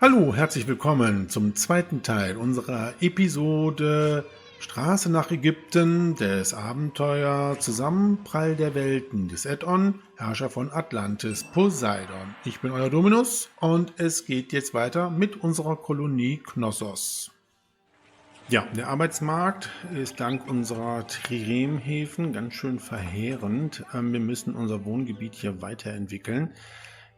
Hallo, herzlich willkommen zum zweiten Teil unserer Episode Straße nach Ägypten, des Abenteuer Zusammenprall der Welten des Add-on Herrscher von Atlantis Poseidon. Ich bin euer Dominus und es geht jetzt weiter mit unserer Kolonie Knossos. Ja, der Arbeitsmarkt ist dank unserer Triremhäfen ganz schön verheerend. Wir müssen unser Wohngebiet hier weiterentwickeln.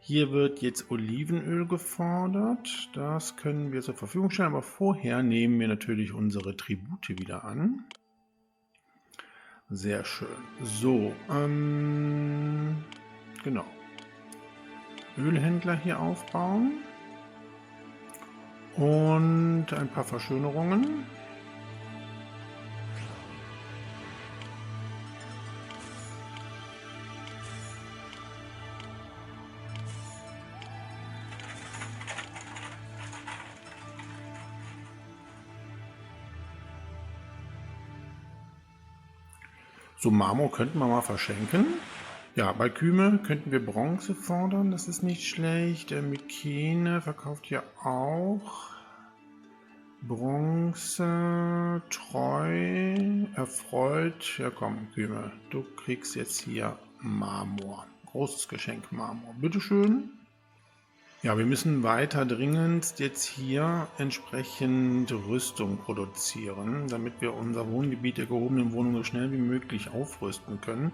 Hier wird jetzt Olivenöl gefordert. Das können wir zur Verfügung stellen, aber vorher nehmen wir natürlich unsere Tribute wieder an. Sehr schön. So, genau. Ölhändler hier aufbauen. Und ein paar Verschönerungen. So, Marmor könnten wir mal verschenken. Ja, bei Kyme könnten wir Bronze fordern, das ist nicht schlecht. Der Mykene verkauft ja auch Bronze, treu, erfreut. Ja komm, Kyme, du kriegst jetzt hier Marmor. Großes Geschenk Marmor. Bitteschön. Ja, wir müssen weiter dringend jetzt hier entsprechend Rüstung produzieren, damit wir unser Wohngebiet der gehobenen Wohnungen so schnell wie möglich aufrüsten können.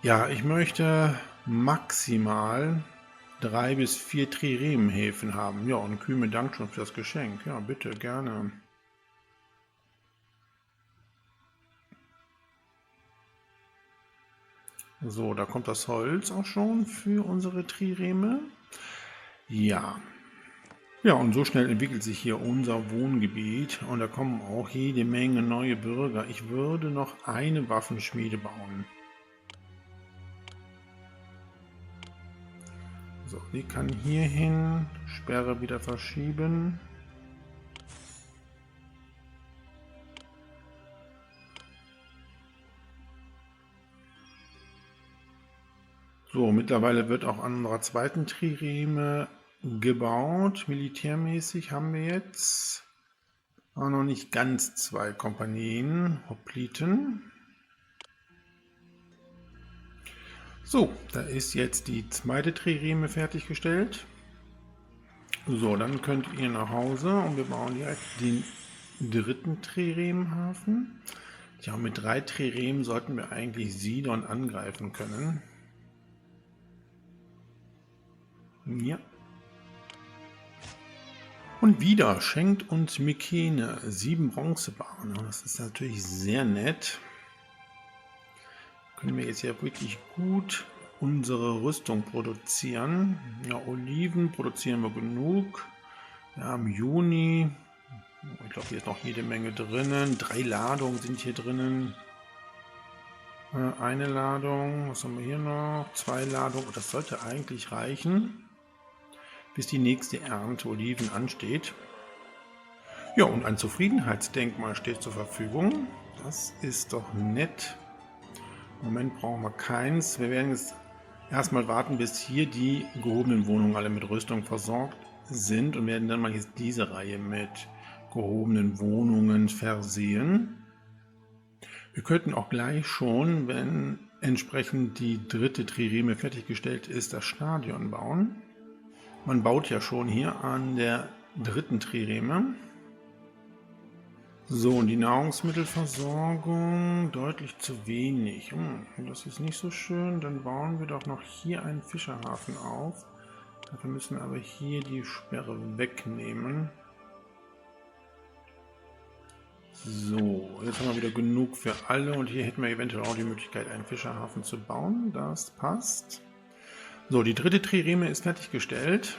Ja, ich möchte maximal 3 bis 4 Triremhäfen haben. Ja, und Kyme dankt schon für das Geschenk. Ja, bitte, gerne. So, da kommt das Holz auch schon für unsere Trireme. Ja. Ja, und so schnell entwickelt sich hier unser Wohngebiet und da kommen auch jede Menge neue Bürger. Ich würde noch eine Waffenschmiede bauen. So, die kann hier hin, Sperre wieder verschieben. So, mittlerweile wird auch an unserer zweiten Trireme gebaut. Militärmäßig haben wir jetzt auch noch nicht ganz 2 Kompanien, Hopliten. So, da ist jetzt die zweite Trireme fertiggestellt. So, dann könnt ihr nach Hause und wir bauen direkt den dritten Triremhafen. Ja, mit 3 Triremen sollten wir eigentlich Sidon angreifen können. Ja. Und wieder schenkt uns Mykene 7 Bronzebarren. Das ist natürlich sehr nett. Können wir jetzt ja wirklich gut unsere Rüstung produzieren. Ja, Oliven produzieren wir genug. Ja, im Juni, ich glaube, hier ist noch jede Menge drinnen. 3 Ladungen sind hier drinnen. Eine Ladung, was haben wir hier noch? 2 Ladungen. Das sollte eigentlich reichen, bis die nächste Ernte Oliven ansteht. Ja, und ein Zufriedenheitsdenkmal steht zur Verfügung. Das ist doch nett. Im Moment brauchen wir keins. Wir werden jetzt erstmal warten, bis hier die gehobenen Wohnungen alle mit Rüstung versorgt sind und werden dann mal jetzt diese Reihe mit gehobenen Wohnungen versehen. Wir könnten auch gleich schon, wenn entsprechend die dritte Trireme fertiggestellt ist, das Stadion bauen. Man baut ja schon hier an der dritten Trireme. So, und die Nahrungsmittelversorgung deutlich zu wenig. Das ist nicht so schön. Dann bauen wir doch noch hier einen Fischerhafen auf. Dafür müssen wir aber hier die Sperre wegnehmen. So, jetzt haben wir wieder genug für alle und hier hätten wir eventuell auch die Möglichkeit, einen Fischerhafen zu bauen. Das passt. So, die dritte Trireme ist fertiggestellt.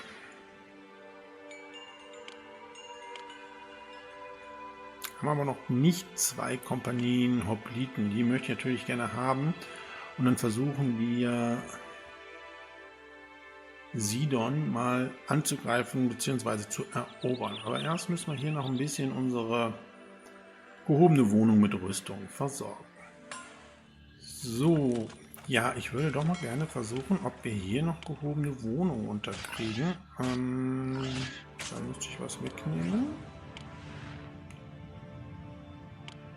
Haben aber noch nicht 2 Kompanien Hopliten. Die möchte ich natürlich gerne haben. Und dann versuchen wir Sidon mal anzugreifen bzw. zu erobern. Aber erst müssen wir hier noch ein bisschen unsere gehobene Wohnung mit Rüstung versorgen. So, Ja, ich würde doch mal gerne versuchen, ob wir hier noch gehobene Wohnungen unterkriegen. Da müsste ich was mitnehmen.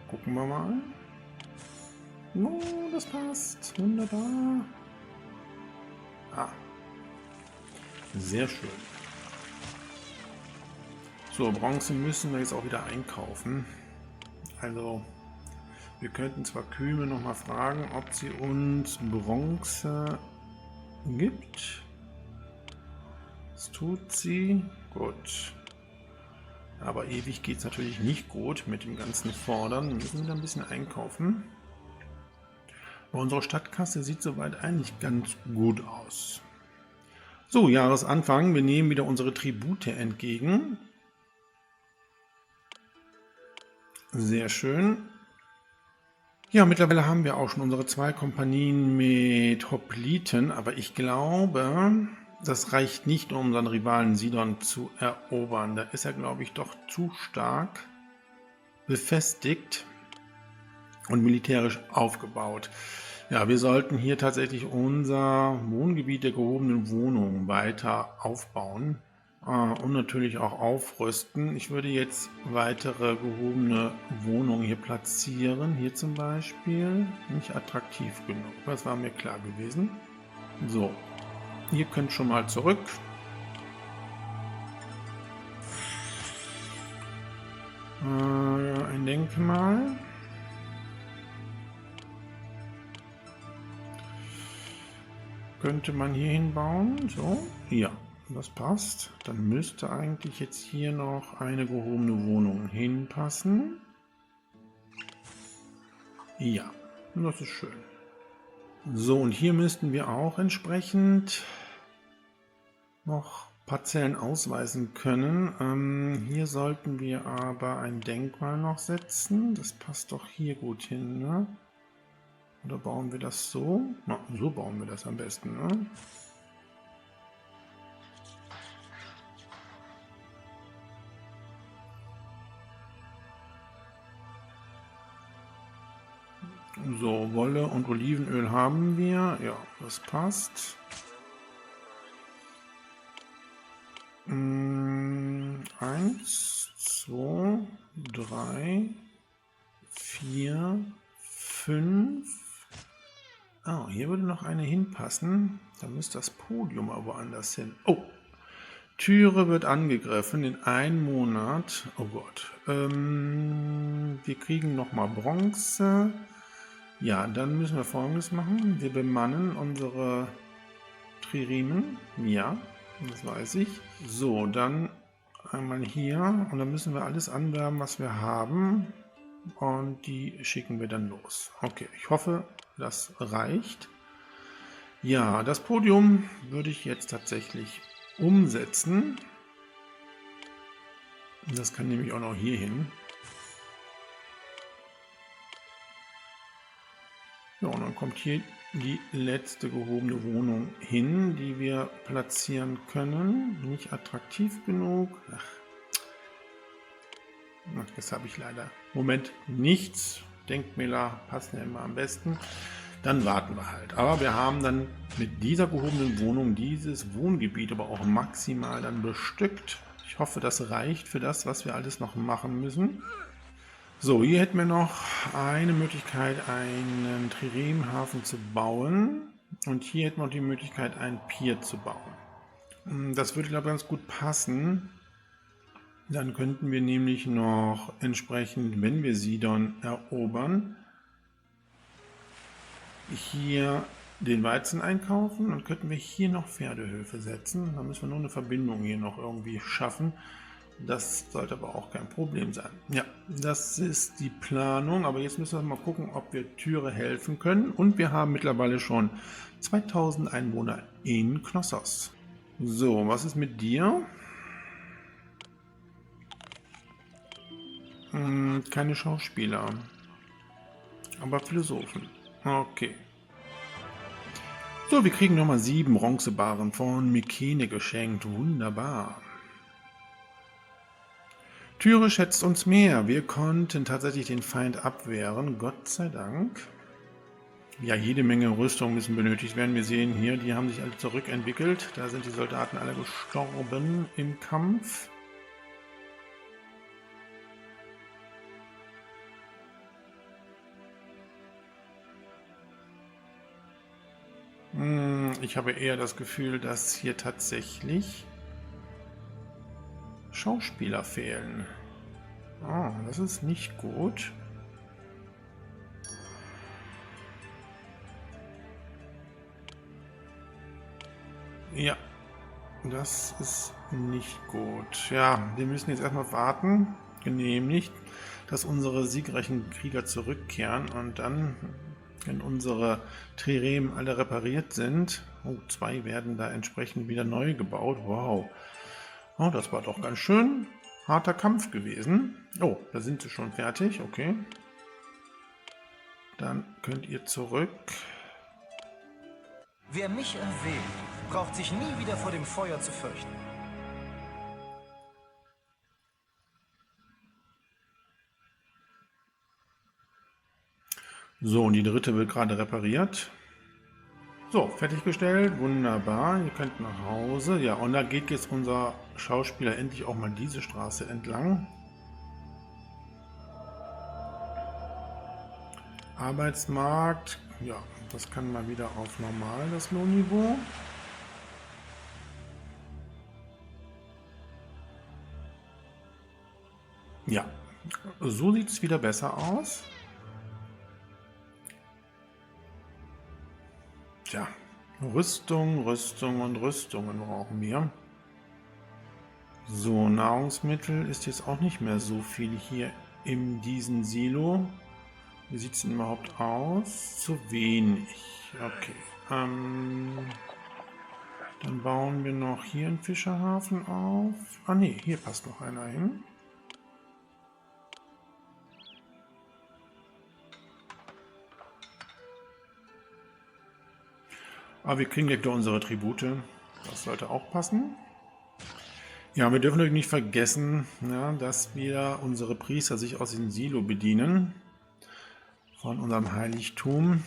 Gucken wir mal. No, das passt. Wunderbar. Ah, sehr schön. So, Bronze müssen wir jetzt auch wieder einkaufen. Also, wir könnten zwar Küme noch mal fragen, ob sie uns Bronze gibt. Das tut sie. Gut. Aber ewig geht es natürlich nicht gut mit dem ganzen Fordern. Wir müssen wieder ein bisschen einkaufen. Aber unsere Stadtkasse sieht soweit eigentlich ganz gut aus. So, Jahresanfang. Wir nehmen wieder unsere Tribute entgegen. Sehr schön. Ja, mittlerweile haben wir auch schon unsere 2 Kompanien mit Hopliten, aber ich glaube, das reicht nicht, um unseren Rivalen Sidon zu erobern. Da ist er, glaube ich, doch zu stark befestigt und militärisch aufgebaut. Ja, wir sollten hier tatsächlich unser Wohngebiet der gehobenen Wohnungen weiter aufbauen. Und natürlich auch aufrüsten. Ich würde jetzt weitere gehobene Wohnungen hier platzieren. Hier zum Beispiel. Nicht attraktiv genug. Das war mir klar gewesen. So. Ihr könnt schon mal zurück. Ein Denkmal. Könnte man hier hinbauen. So. Ja. Das passt. Dann müsste eigentlich jetzt hier noch eine gehobene Wohnung hinpassen. Ja, das ist schön. So, und hier müssten wir auch entsprechend noch Parzellen ausweisen können. Hier sollten wir aber ein Denkmal noch setzen. Das passt doch hier gut hin, ne? Oder bauen wir das so? Na, so bauen wir das am besten, ne? So, Wolle und Olivenöl haben wir. Ja, das passt. 1, 2, 3, 4, 5. Oh, hier würde noch eine hinpassen. Da müsste das Podium aber woanders hin. Oh, Türe wird angegriffen in einem Monat. Oh Gott. Wir kriegen nochmal Bronze. Ja, dann müssen wir Folgendes machen. Wir bemannen unsere Triremen. Ja, das weiß ich. So, dann einmal hier. Und dann müssen wir alles anwerben, was wir haben. Und die schicken wir dann los. Okay, ich hoffe, das reicht. Ja, das Podium würde ich jetzt tatsächlich umsetzen. Das kann nämlich auch noch hier hin. Ja, und dann kommt hier die letzte gehobene Wohnung hin, die wir platzieren können. Nicht attraktiv genug. Ach, das habe ich leider im Moment nichts. Denkmäler passen ja immer am besten. Dann warten wir halt. Aber wir haben dann mit dieser gehobenen Wohnung dieses Wohngebiet aber auch maximal dann bestückt. Ich hoffe, das reicht für das, was wir alles noch machen müssen. So, hier hätten wir noch eine Möglichkeit, einen Triremhafen zu bauen. Und hier hätten wir noch die Möglichkeit, einen Pier zu bauen. Das würde, glaube ich, ganz gut passen. Dann könnten wir nämlich noch entsprechend, wenn wir Sidon erobern, hier den Weizen einkaufen und könnten wir hier noch Pferdehöfe setzen. Da müssen wir nur eine Verbindung hier noch irgendwie schaffen. Das sollte aber auch kein Problem sein. Ja, das ist die Planung, aber jetzt müssen wir mal gucken, ob wir Türe helfen können. Und wir haben mittlerweile schon 2000 Einwohner in Knossos. So, was ist mit dir? Keine Schauspieler, aber Philosophen. Okay. So, wir kriegen nochmal 7 Bronzebarren von Mykene geschenkt. Wunderbar. Tyre schätzt uns mehr. Wir konnten tatsächlich den Feind abwehren. Gott sei Dank. Ja, jede Menge Rüstung müssen benötigt werden. Wir sehen hier, die haben sich alle zurückentwickelt. Da sind die Soldaten alle gestorben im Kampf. Ich habe eher das Gefühl, dass hier tatsächlich Schauspieler fehlen. Oh, das ist nicht gut. Ja, das ist nicht gut. Ja, wir müssen jetzt erstmal warten, genehmigt, dass unsere siegreichen Krieger zurückkehren und dann, wenn unsere Triremen alle repariert sind, oh, 2 werden da entsprechend wieder neu gebaut. Wow, oh, das war doch ganz schön harter Kampf gewesen. Oh, da sind sie schon fertig, okay. Dann könnt ihr zurück. Wer mich erwählt, braucht sich nie wieder vor dem Feuer zu fürchten. So, und die dritte wird gerade repariert. So, fertiggestellt, wunderbar. Ihr könnt nach Hause. Ja, und da geht jetzt unser Schauspieler endlich auch mal diese Straße entlang. Arbeitsmarkt, ja, das kann mal wieder auf normal, das Lohnniveau. Ja, so sieht es wieder besser aus. Tja, Rüstung, Rüstung und Rüstungen brauchen wir. So, Nahrungsmittel ist jetzt auch nicht mehr so viel hier in diesem Silo. Wie sieht es denn überhaupt aus? Zu wenig. Okay. Dann bauen wir noch hier einen Fischerhafen auf. Ah ne, hier passt noch einer hin. Aber wir kriegen gleich unsere Tribute. Das sollte auch passen. Ja, wir dürfen natürlich nicht vergessen, ja, dass wir unsere Priester sich aus dem Silo bedienen. Von unserem Heiligtum.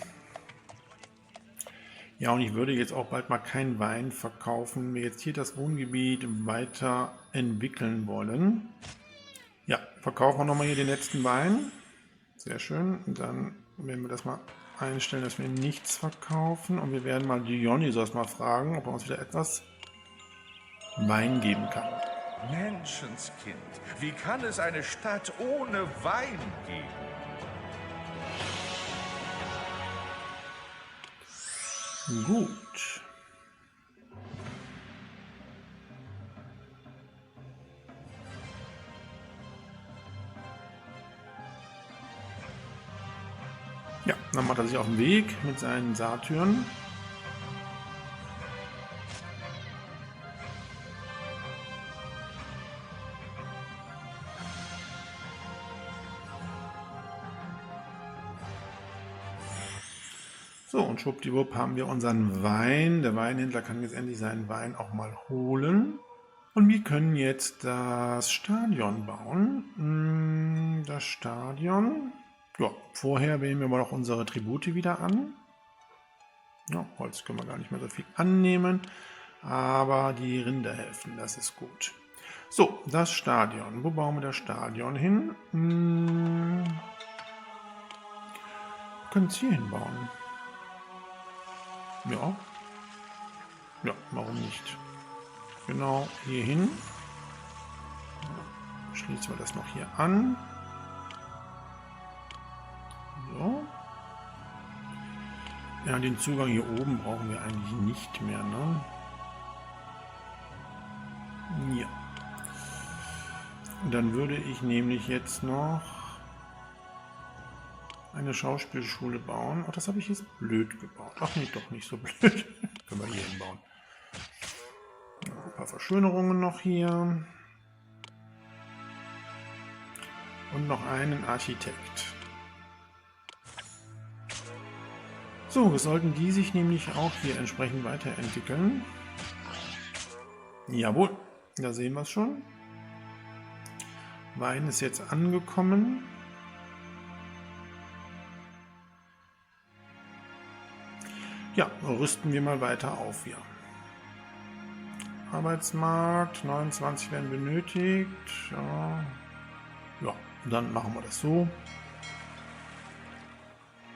Ja, und ich würde jetzt auch bald mal keinen Wein verkaufen, wenn wir jetzt hier das Wohngebiet weiterentwickeln wollen. Ja, verkaufen wir nochmal hier den letzten Wein. Sehr schön. Und dann werden wir das mal einstellen, dass wir nichts verkaufen. Und wir werden mal Dionysos mal fragen, ob er uns wieder etwas Wein geben kann. Menschenskind, wie kann es eine Stadt ohne Wein geben? Gut. Ja, dann macht er sich auf den Weg mit seinen Satyren. So, und schwuppdiwupp haben wir unseren Wein. Der Weinhändler kann jetzt endlich seinen Wein auch mal holen. Und wir können jetzt das Stadion bauen. Das Stadion. Ja, vorher wählen wir aber noch unsere Tribute wieder an. Ja, Holz können wir gar nicht mehr so viel annehmen. Aber die Rinder helfen, das ist gut. So, das Stadion. Wo bauen wir das Stadion hin? Wir können es hier hinbauen. Ja. Ja, warum nicht? Genau hier hin. Schließen wir das noch hier an. So. Ja, den Zugang hier oben brauchen wir eigentlich nicht mehr, ne? Ja. Und dann würde ich nämlich jetzt noch eine Schauspielschule bauen. Ach, das habe ich jetzt blöd gebaut. Ach nee, doch nicht so blöd. Können wir hier hinbauen. Ein paar Verschönerungen noch hier. Und noch einen Architekt. So, sollten die sich nämlich auch hier entsprechend weiterentwickeln. Jawohl, da sehen wir es schon. Wein ist jetzt angekommen. Ja, rüsten wir mal weiter auf hier. Arbeitsmarkt, 29 werden benötigt. Ja, ja, dann machen wir das so.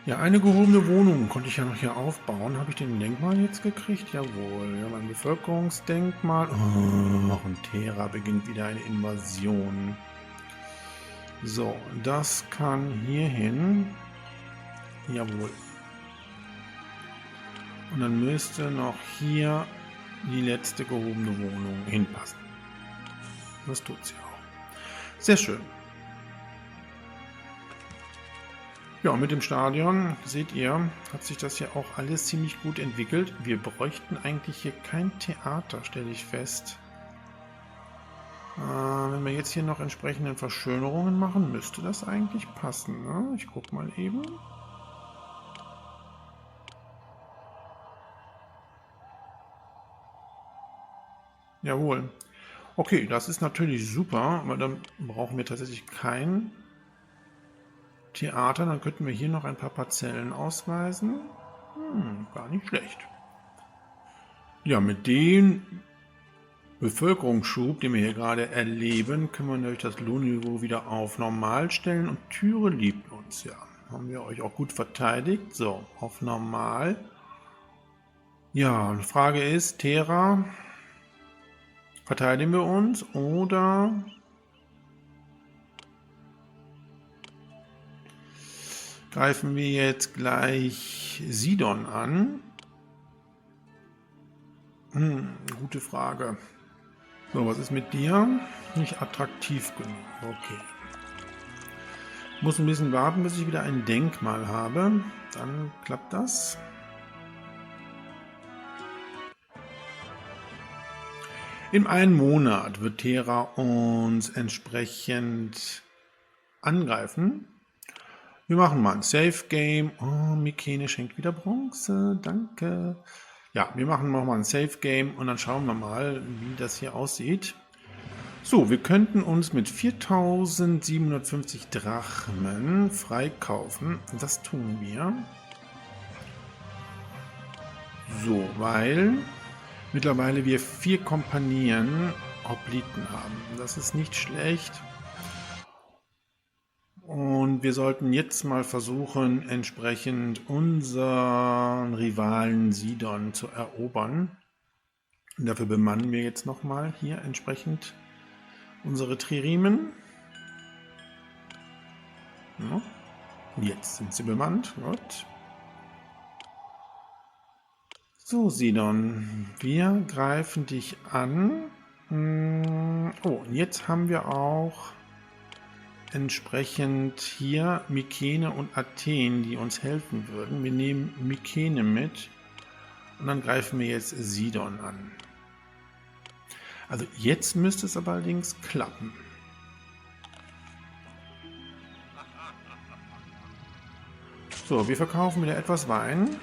Ja, eine gehobene Wohnung konnte ich ja noch hier aufbauen. Habe ich den Denkmal jetzt gekriegt? Jawohl. Ja, mein Bevölkerungsdenkmal. Oh, und Terra beginnt wieder eine Invasion. So, das kann hier hin. Jawohl. Und dann müsste noch hier die letzte gehobene Wohnung hinpassen. Das tut sie auch. Sehr schön. Ja, und mit dem Stadion, seht ihr, hat sich das hier auch alles ziemlich gut entwickelt. Wir bräuchten eigentlich hier kein Theater, stelle ich fest. Wenn wir jetzt hier noch entsprechende Verschönerungen machen, müsste das eigentlich passen. Ne? Ich gucke mal eben. Jawohl. Okay, das ist natürlich super, aber dann brauchen wir tatsächlich kein Theater. Dann könnten wir hier noch ein paar Parzellen ausweisen. Gar nicht schlecht. Ja, mit dem Bevölkerungsschub, den wir hier gerade erleben, können wir natürlich das Lohnniveau wieder auf normal stellen. Und Türe liebt uns ja. Haben wir euch auch gut verteidigt. So, auf normal. Ja, die Frage ist, Terra, verteidigen wir uns oder greifen wir jetzt gleich Sidon an? Gute Frage. So, was ist mit dir? Nicht attraktiv genug. Okay. Muss ein bisschen warten, bis ich wieder ein Denkmal habe. Dann klappt das. In einem Monat wird Terra uns entsprechend angreifen. Wir machen mal ein Safe Game. Oh, Mykene schenkt wieder Bronze. Danke. Ja, wir machen nochmal ein Safe Game und dann schauen wir mal, wie das hier aussieht. So, wir könnten uns mit 4750 Drachmen freikaufen. Das tun wir. So, weil mittlerweile wir 4 Kompanien Hopliten haben. Das ist nicht schlecht. Und wir sollten jetzt mal versuchen, entsprechend unseren Rivalen Sidon zu erobern. Und dafür bemannen wir jetzt nochmal hier entsprechend unsere Triremen. Ja. Jetzt sind sie bemannt. Gut. So, Sidon, wir greifen dich an. Oh, und jetzt haben wir auch entsprechend hier Mykene und Athen, die uns helfen würden. Wir nehmen Mykene mit und dann greifen wir jetzt Sidon an. Also jetzt müsste es aber allerdings klappen. So, wir verkaufen wieder etwas Wein.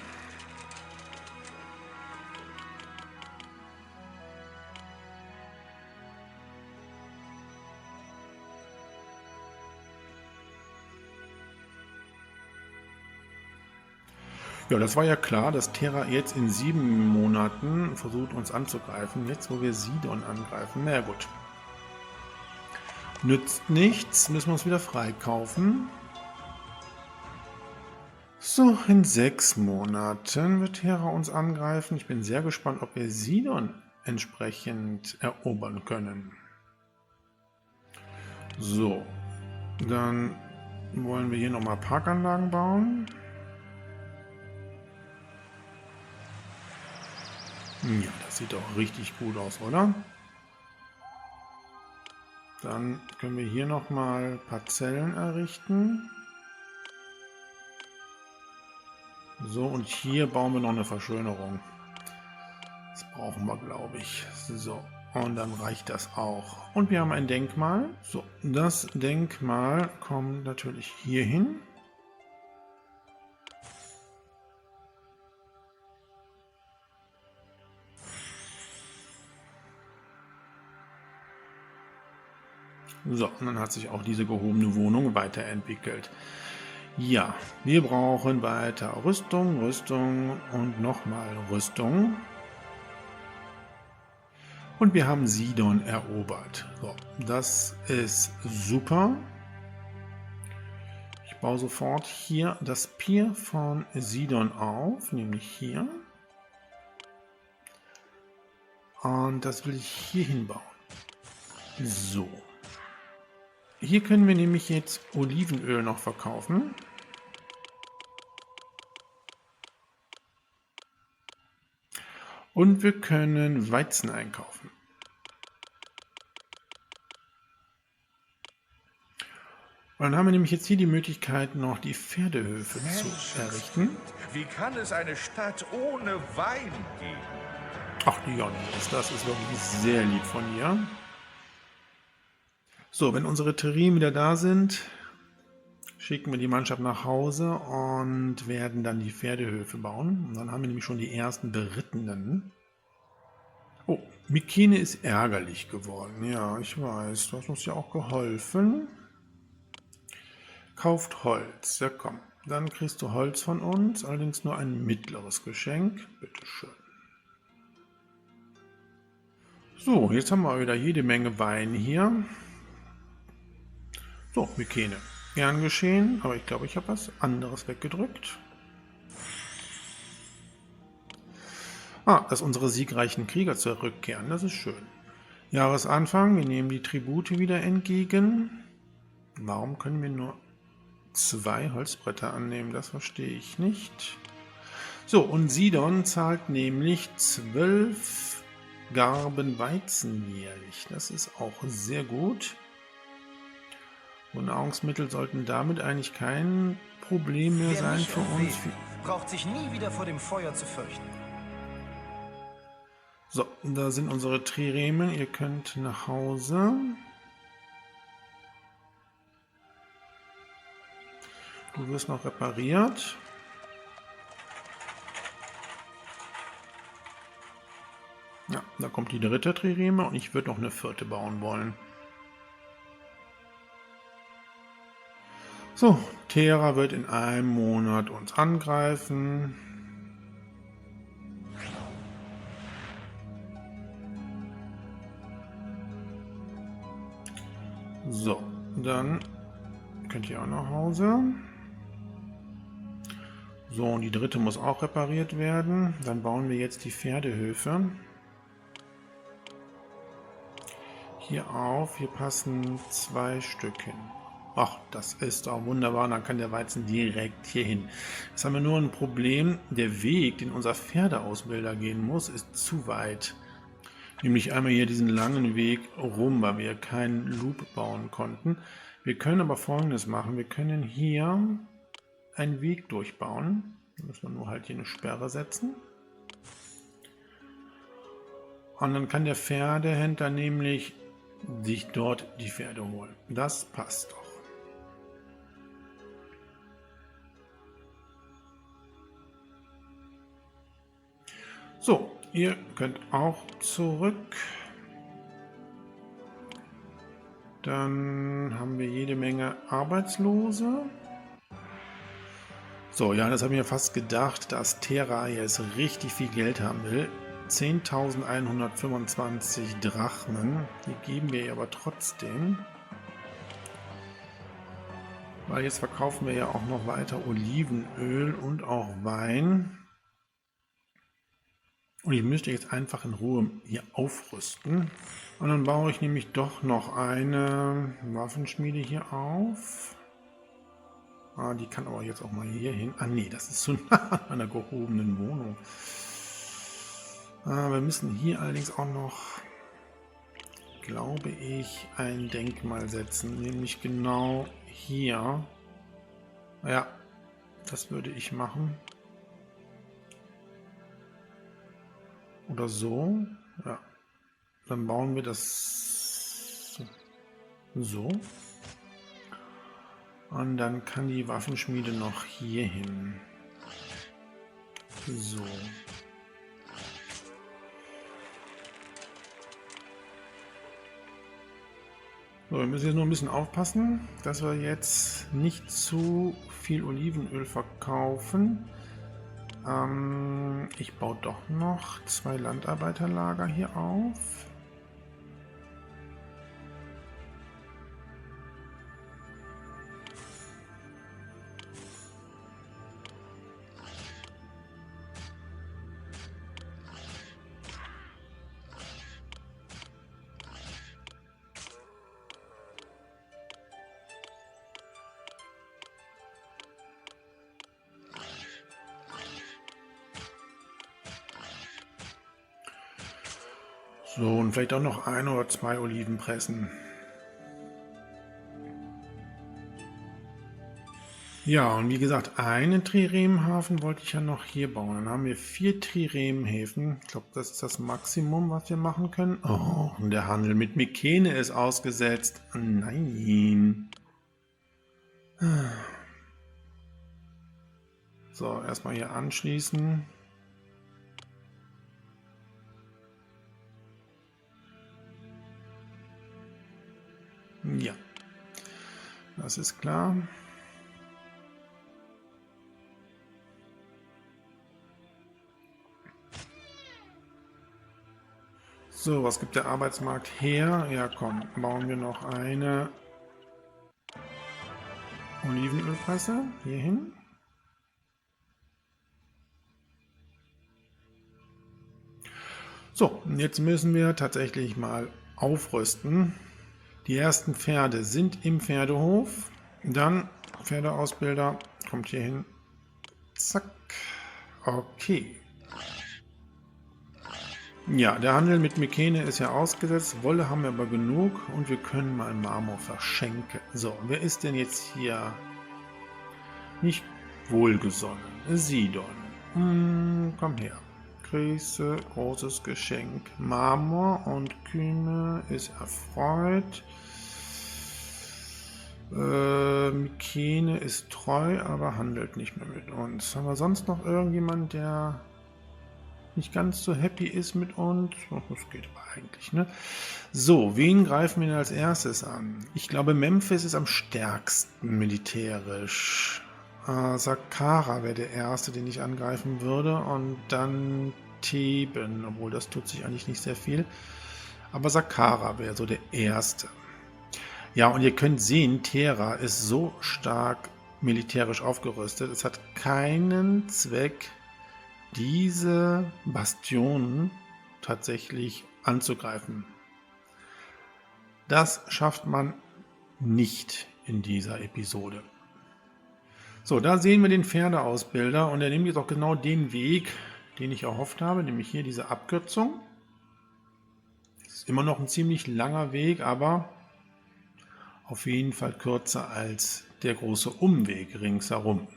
Ja, das war ja klar, dass Terra jetzt in 7 Monaten versucht, uns anzugreifen. Jetzt, wo wir Sidon angreifen. Na ja, gut. Nützt nichts. Müssen wir uns wieder freikaufen. So, in 6 Monaten wird Terra uns angreifen. Ich bin sehr gespannt, ob wir Sidon entsprechend erobern können. So, dann wollen wir hier nochmal Parkanlagen bauen. Ja, das sieht doch richtig gut aus, oder? Dann können wir hier nochmal Parzellen errichten. So, und hier bauen wir noch eine Verschönerung. Das brauchen wir, glaube ich. So, und dann reicht das auch. Und wir haben ein Denkmal. So, das Denkmal kommt natürlich hier hin. So, und dann hat sich auch diese gehobene Wohnung weiterentwickelt. Ja, wir brauchen weiter Rüstung, Rüstung und nochmal Rüstung. Und wir haben Sidon erobert. So, das ist super. Ich baue sofort hier das Pier von Sidon auf, nämlich hier. Und das will ich hier hinbauen. So. Hier können wir nämlich jetzt Olivenöl noch verkaufen. Und wir können Weizen einkaufen. Und dann haben wir nämlich jetzt hier die Möglichkeit, noch die Pferdehöfe zu errichten. Wie kann es eine Stadt ohne Wein geben? Ach, Leon, das ist wirklich sehr lieb von dir. So, wenn unsere Terrain wieder da sind, schicken wir die Mannschaft nach Hause und werden dann die Pferdehöfe bauen. Und dann haben wir nämlich schon die ersten Berittenen. Oh, Mykene ist ärgerlich geworden. Ja, ich weiß, du hast uns ja auch geholfen. Kauft Holz. Ja, komm. Dann kriegst du Holz von uns, allerdings nur ein mittleres Geschenk. Bitteschön. So, jetzt haben wir wieder jede Menge Wein hier. So, Mykene. Gern geschehen, aber ich glaube, ich habe was anderes weggedrückt. Dass unsere siegreichen Krieger zurückkehren, das ist schön. Jahresanfang, wir nehmen die Tribute wieder entgegen. Warum können wir nur 2 Holzbretter annehmen? Das verstehe ich nicht. So, und Sidon zahlt nämlich 12 Garben Weizen jährlich. Das ist auch sehr gut. Und Nahrungsmittel sollten damit eigentlich kein Problem mehr Wer sein mich für uns. erwählt, braucht sich nie wieder vor dem Feuer zu fürchten. So, da sind unsere Triremen. Ihr könnt nach Hause. Du wirst noch repariert. Ja, da kommt die 3. Trireme und ich würde noch eine 4. bauen wollen. So, Terra wird in einem Monat uns angreifen. So, dann könnt ihr auch nach Hause. So, und die 3. muss auch repariert werden. Dann bauen wir jetzt die Pferdehöfe. Hier auf. Hier passen 2 Stück hin. Ach, das ist auch wunderbar. Dann kann der Weizen direkt hier hin. Jetzt haben wir nur ein Problem. Der Weg, den unser Pferdeausbilder gehen muss, ist zu weit. Nämlich einmal hier diesen langen Weg rum, weil wir keinen Loop bauen konnten. Wir können aber Folgendes machen. Wir können hier einen Weg durchbauen. Da müssen wir nur halt hier eine Sperre setzen. Und dann kann der Pferdehändler nämlich sich dort die Pferde holen. Das passt doch. So, ihr könnt auch zurück. Dann haben wir jede Menge Arbeitslose. So, ja, das habe ich mir fast gedacht, dass Terra jetzt richtig viel Geld haben will. 10.125 Drachmen. Die geben wir ihr aber trotzdem. Weil jetzt verkaufen wir ja auch noch weiter Olivenöl und auch Wein. Und ich müsste jetzt einfach in Ruhe hier aufrüsten. Und dann baue ich nämlich doch noch eine Waffenschmiede hier auf. Die kann aber jetzt auch mal hier hin. Nee, das ist zu nah an einer gehobenen Wohnung. Wir müssen hier allerdings auch noch, glaube ich, ein Denkmal setzen. Nämlich genau hier. Ja, das würde ich machen. Oder so. Ja. Dann bauen wir das so. Und dann kann die Waffenschmiede noch hier hin. So. So, wir müssen jetzt nur ein bisschen aufpassen, dass wir jetzt nicht zu viel Olivenöl verkaufen. Ich baue doch noch 2 Landarbeiterlager hier auf. So, und vielleicht auch noch 1 oder 2 Olivenpressen. Ja, und wie gesagt, einen Triremhafen wollte ich ja noch hier bauen. Dann haben wir 4 Triremhäfen. Ich glaube, das ist das Maximum, was wir machen können. Oh, und der Handel mit Mykene ist ausgesetzt. Nein. So, erstmal hier anschließen. Ja, das ist klar. So, was gibt der Arbeitsmarkt her? Ja, komm, bauen wir noch eine Olivenölpresse hier hin. So, und jetzt müssen wir tatsächlich mal aufrüsten. Die ersten Pferde sind im Pferdehof. Dann Pferdeausbilder kommt hier hin. Zack. Okay. Ja, der Handel mit Mykene ist ja ausgesetzt. Wolle haben wir aber genug und wir können mal Marmor verschenken. So, wer ist denn jetzt hier nicht wohlgesonnen? Sidon. Komm her. Grüße, großes Geschenk. Marmor und Kühne ist erfreut. Mykene ist treu, aber handelt nicht mehr mit uns. Haben wir sonst noch irgendjemand, der nicht ganz so happy ist mit uns? Oh, das geht aber eigentlich, ne? So, wen greifen wir denn als erstes an? Ich glaube, Memphis ist am stärksten militärisch. Saqqara wäre der erste, den ich angreifen würde. Und dann Theben, obwohl das tut sich eigentlich nicht sehr viel. Aber Saqqara wäre so der erste. Ja, und ihr könnt sehen, Thera ist so stark militärisch aufgerüstet. Es hat keinen Zweck, diese Bastionen tatsächlich anzugreifen. Das schafft man nicht in dieser Episode. So, da sehen wir den Pferdeausbilder und er nimmt jetzt auch genau den Weg, den ich erhofft habe, nämlich hier diese Abkürzung. Das ist immer noch ein ziemlich langer Weg, aber auf jeden Fall kürzer als der große Umweg ringsherum.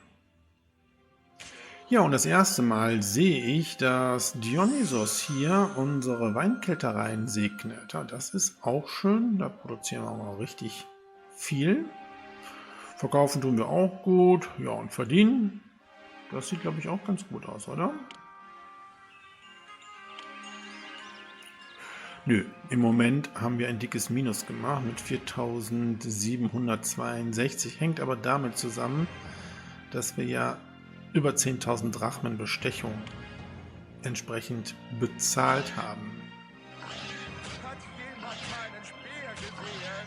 Ja, und das erste Mal sehe ich, dass Dionysos hier unsere Weinkeltereien segnet. Ja, das ist auch schön, da produzieren wir mal richtig viel. Verkaufen tun wir auch gut, ja, und verdienen. Das sieht, glaube ich, auch ganz gut aus, oder? Nö, im Moment haben wir ein dickes Minus gemacht mit 4.762. Hängt aber damit zusammen, dass wir ja über 10.000 Drachmen Bestechung entsprechend bezahlt haben. Hat jemand meinen Speer gesehen?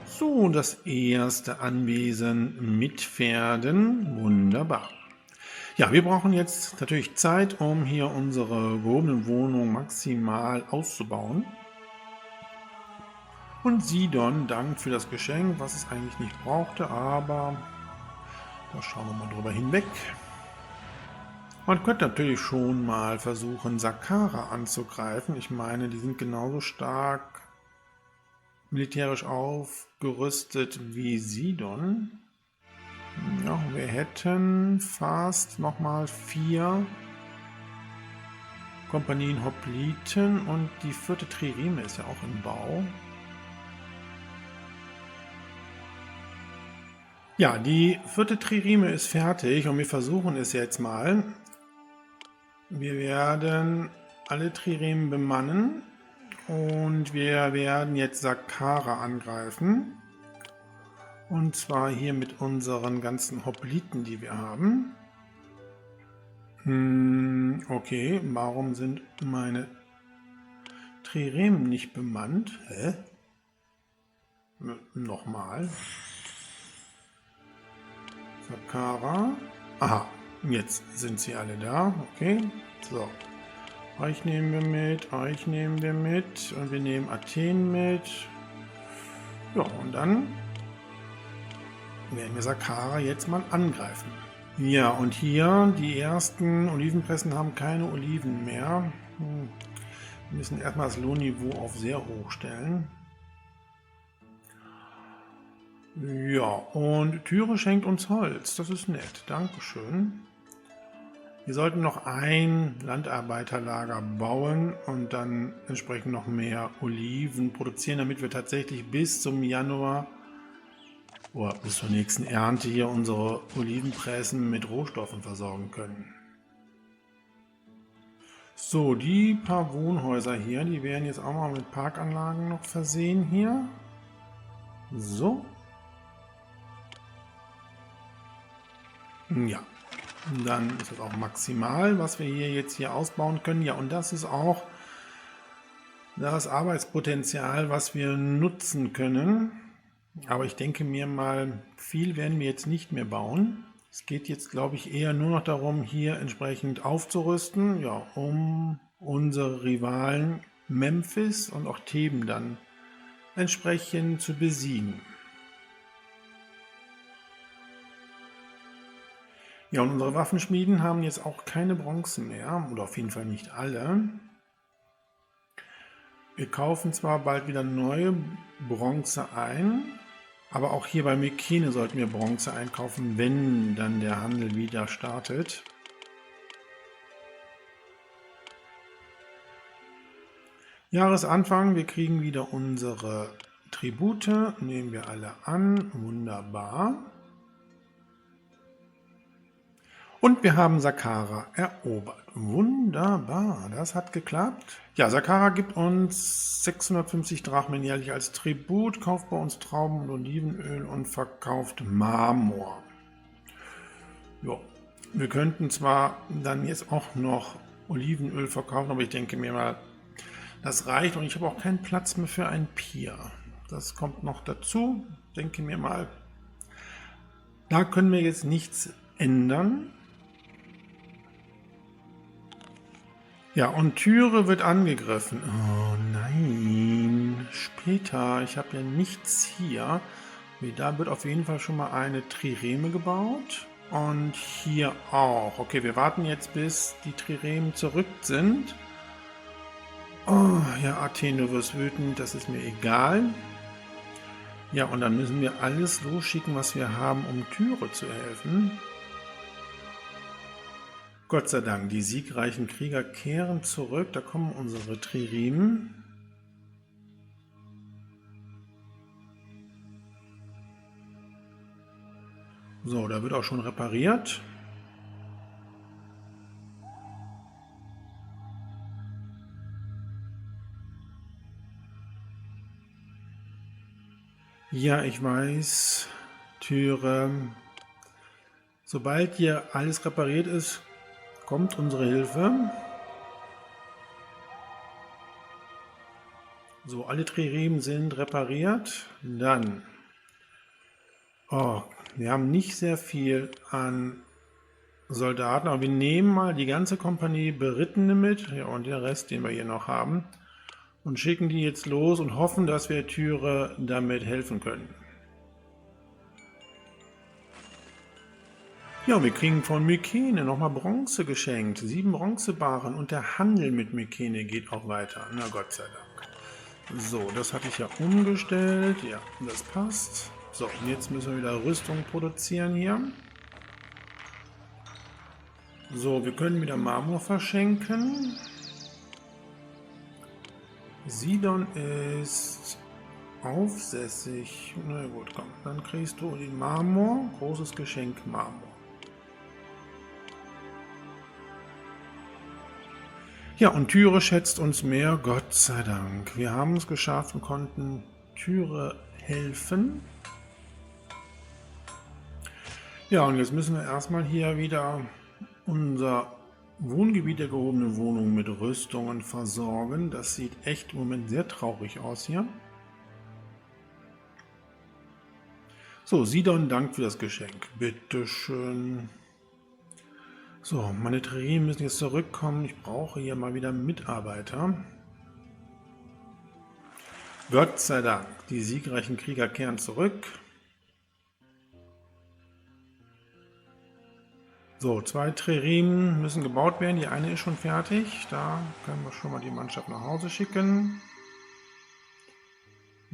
So, das erste Anwesen mit Pferden. Wunderbar. Ja, wir brauchen jetzt natürlich Zeit, um hier unsere gehobene Wohnung maximal auszubauen. Und Sidon dankt für das Geschenk, was es eigentlich nicht brauchte, aber da schauen wir mal drüber hinweg. Man könnte natürlich schon mal versuchen, Saqqara anzugreifen. Ich meine, die sind genauso stark militärisch aufgerüstet wie Sidon. Ja, wir hätten fast nochmal 4 Kompanien Hopliten und die 4. Trireme ist ja auch im Bau. Ja, die 4. Trireme ist fertig und wir versuchen es jetzt mal. Wir werden alle Triremen bemannen und wir werden jetzt Saqqara angreifen. Und zwar hier mit unseren ganzen Hopliten, die wir haben. Okay, warum sind meine Triremen nicht bemannt? Hä? Nochmal. Saqqara. Aha, jetzt sind sie alle da. Okay, so. Euch nehmen wir mit, euch nehmen wir mit und wir nehmen Athen mit. Ja, und dann werden wir Saqqara jetzt mal angreifen. Ja, und hier die ersten Olivenpressen haben keine Oliven mehr. Wir müssen erstmal das Lohnniveau auf sehr hoch stellen. Ja, und Tyre schenkt uns Holz. Das ist nett. Dankeschön. Wir sollten noch ein Landarbeiterlager bauen und dann entsprechend noch mehr Oliven produzieren, damit wir tatsächlich bis zum Januar oder bis zur nächsten Ernte hier unsere Olivenpressen mit Rohstoffen versorgen können. So, die paar Wohnhäuser hier, die werden jetzt auch mal mit Parkanlagen noch versehen hier. So. Ja, dann ist das auch maximal, was wir hier jetzt ausbauen können. Ja, und das ist auch das Arbeitspotenzial, was wir nutzen können. Aber ich denke mir mal, viel werden wir jetzt nicht mehr bauen. Es geht jetzt, glaube ich, eher nur noch darum, hier entsprechend aufzurüsten, ja, um unsere Rivalen Memphis und auch Theben dann entsprechend zu besiegen. Ja, und unsere Waffenschmieden haben jetzt auch keine Bronze mehr, oder auf jeden Fall nicht alle. Wir kaufen zwar bald wieder neue Bronze ein, aber auch hier bei Mykene sollten wir Bronze einkaufen, wenn dann der Handel wieder startet. Jahresanfang, wir kriegen wieder unsere Tribute, nehmen wir alle an, wunderbar. Und wir haben Saqqara erobert. Wunderbar, das hat geklappt. Ja, Saqqara gibt uns 650 Drachmen jährlich als Tribut, kauft bei uns Trauben und Olivenöl und verkauft Marmor. Ja, wir könnten zwar dann jetzt auch noch Olivenöl verkaufen, aber ich denke mir mal, das reicht und ich habe auch keinen Platz mehr für ein Pier. Das kommt noch dazu, denke mir mal. Da können wir jetzt nichts ändern. Ja, und Tyre wird angegriffen. Oh nein, später. Ich habe ja nichts hier. Da wird auf jeden Fall schon mal eine Trireme gebaut. Und hier auch. Okay, wir warten jetzt, bis die Triremen zurück sind. Oh, ja, Athen, du wirst wütend. Das ist mir egal. Ja, und dann müssen wir alles losschicken, was wir haben, um Tyre zu helfen. Gott sei Dank, die siegreichen Krieger kehren zurück. Da kommen unsere Triremen. So, da wird auch schon repariert. Ja, ich weiß, Tyre. Sobald hier alles repariert ist, kommt unsere Hilfe. So, alle Triremen sind repariert. Dann, wir haben nicht sehr viel an Soldaten, aber wir nehmen mal die ganze Kompanie Berittene mit, ja, und den Rest, den wir hier noch haben, und schicken die jetzt los und hoffen, dass wir Tyre damit helfen können. Ja, wir kriegen von Mykene nochmal Bronze geschenkt. 7 Bronzebarren und der Handel mit Mykene geht auch weiter. Na Gott sei Dank. So, das hatte ich ja umgestellt. Ja, das passt. So, und jetzt müssen wir wieder Rüstung produzieren hier. So, wir können wieder Marmor verschenken. Sidon ist aufsässig. Na gut, komm, dann kriegst du den Marmor. Großes Geschenk Marmor. Ja, und Tyre schätzt uns mehr, Gott sei Dank. Wir haben es geschafft und konnten Tyre helfen. Ja, und jetzt müssen wir erstmal hier wieder unser Wohngebiet der gehobenen Wohnung mit Rüstungen versorgen. Das sieht echt im Moment sehr traurig aus hier. So, Sidon, Dank für das Geschenk. Bitteschön. So, meine Tränen müssen jetzt zurückkommen. Ich brauche hier mal wieder Mitarbeiter. Gott sei Dank, die siegreichen Krieger kehren zurück. So, 2 Triremen müssen gebaut werden. Die eine ist schon fertig. Da können wir schon mal die Mannschaft nach Hause schicken.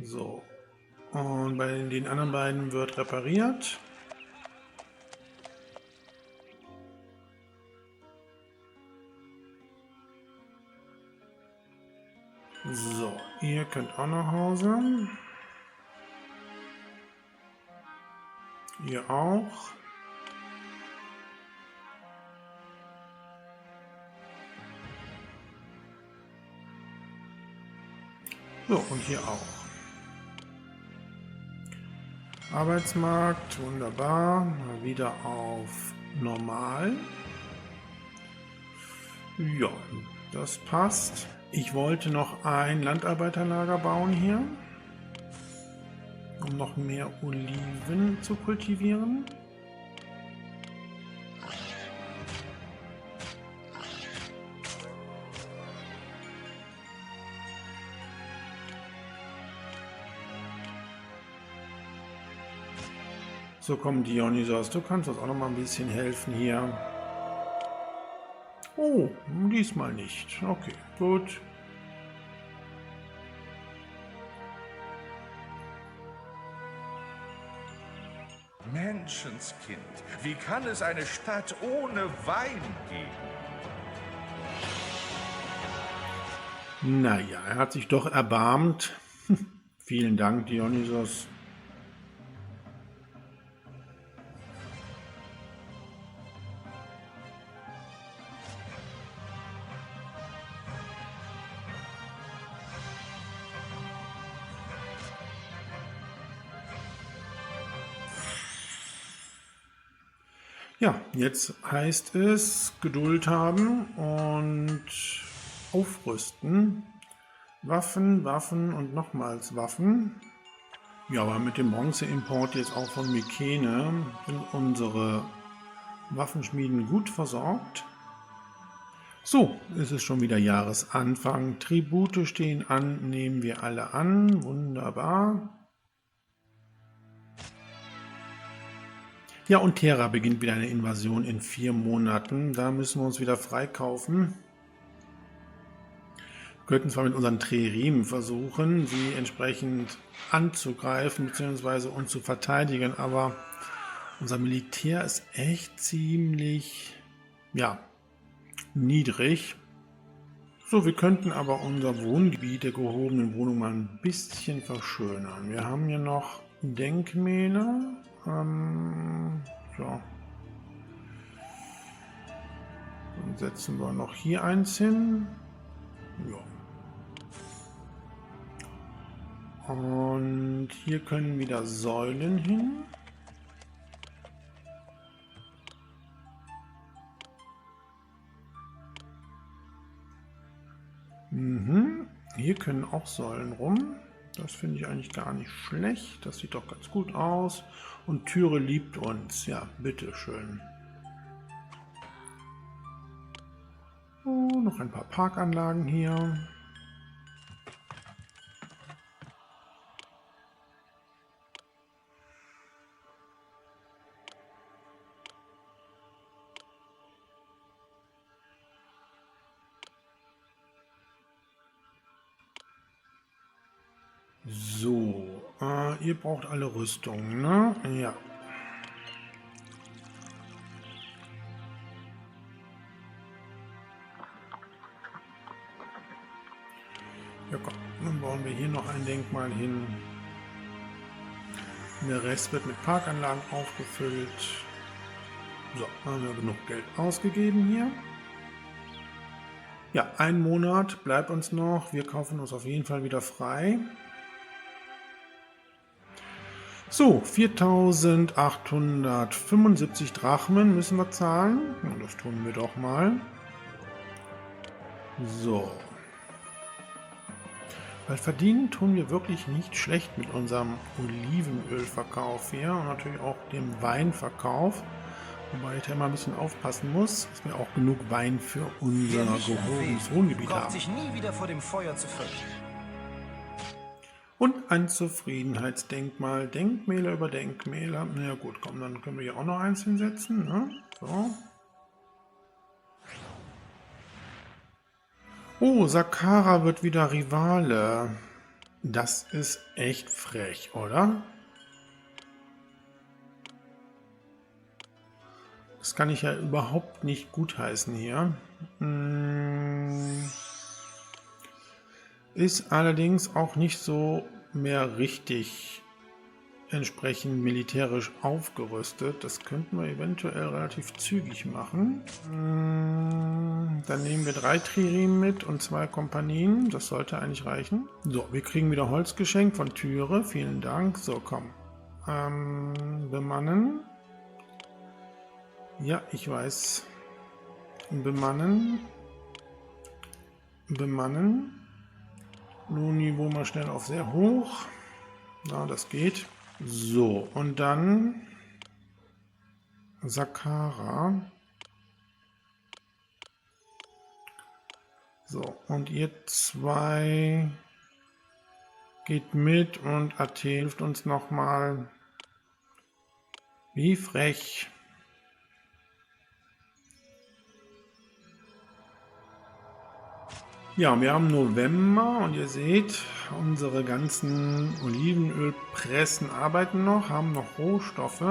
So, und bei den anderen beiden wird repariert. So, ihr könnt auch nach Hause. Ihr auch. So, und hier auch. Arbeitsmarkt, wunderbar. Mal wieder auf normal. Ja, das passt. Ich wollte noch ein Landarbeiterlager bauen hier, um noch mehr Oliven zu kultivieren. So, komm Dionysos, du kannst uns auch noch mal ein bisschen helfen hier. Oh, diesmal nicht. Okay, gut. Menschenskind, wie kann es eine Stadt ohne Wein geben? Naja, er hat sich doch erbarmt. Vielen Dank, Dionysos. Ja, jetzt heißt es Geduld haben und aufrüsten. Waffen, Waffen und nochmals Waffen. Ja, aber mit dem Bronzeimport jetzt auch von Mykene sind unsere Waffenschmieden gut versorgt. So, es ist schon wieder Jahresanfang. Tribute stehen an, nehmen wir alle an. Wunderbar. Ja, und Terra beginnt wieder eine Invasion in 4 Monaten. Da müssen wir uns wieder freikaufen. Wir könnten zwar mit unseren Triremen versuchen, sie entsprechend anzugreifen bzw. uns zu verteidigen, aber unser Militär ist echt ziemlich, ja, niedrig. So, wir könnten aber unser Wohngebiet der gehobenen Wohnung mal ein bisschen verschönern. Wir haben hier noch Denkmäler. So. Dann setzen wir noch hier eins hin. Ja. Und hier können wieder Säulen hin. Hier können auch Säulen rum. Das finde ich eigentlich gar nicht schlecht. Das sieht doch ganz gut aus. Und Tyre liebt uns. Ja, bitteschön. Oh, noch ein paar Parkanlagen hier. So, ihr braucht alle Rüstungen, ne? Ja. Ja, komm, dann bauen wir hier noch ein Denkmal hin. Der Rest wird mit Parkanlagen aufgefüllt. So, haben wir genug Geld ausgegeben hier. Ja, ein Monat bleibt uns noch. Wir kaufen uns auf jeden Fall wieder frei. So, 4.875 Drachmen müssen wir zahlen. Ja, das tun wir doch mal. So. Weil verdienen tun wir wirklich nicht schlecht mit unserem Olivenölverkauf hier und natürlich auch dem Weinverkauf. Wobei ich da immer ein bisschen aufpassen muss, dass wir auch genug Wein für unser Wer mich gehobenes erwähnt, Wohngebiet braucht haben. sich nie wieder vor dem Feuer zu fürchten. Und ein Zufriedenheitsdenkmal. Denkmäler über Denkmäler. Na ja gut, komm, dann können wir hier auch noch eins hinsetzen. Ne? So. Oh, Saqqara wird wieder Rivale. Das ist echt frech, oder? Das kann ich ja überhaupt nicht gutheißen hier. Ist allerdings auch nicht so mehr richtig entsprechend militärisch aufgerüstet. Das könnten wir eventuell relativ zügig machen. Dann nehmen wir 3 Triremen mit und 2 Kompanien. Das sollte eigentlich reichen. So, wir kriegen wieder Holz geschenkt von Türe. Vielen Dank. So, komm. Bemannen. Ja, ich weiß. Bemannen. Bemannen. Lohnniveau mal schnell auf sehr hoch. Na, das geht. So, und dann Saqqara. So, und ihr zwei geht mit und Athen hilft uns nochmal. Wie frech. Ja, wir haben November und ihr seht, unsere ganzen Olivenölpressen arbeiten noch, haben noch Rohstoffe.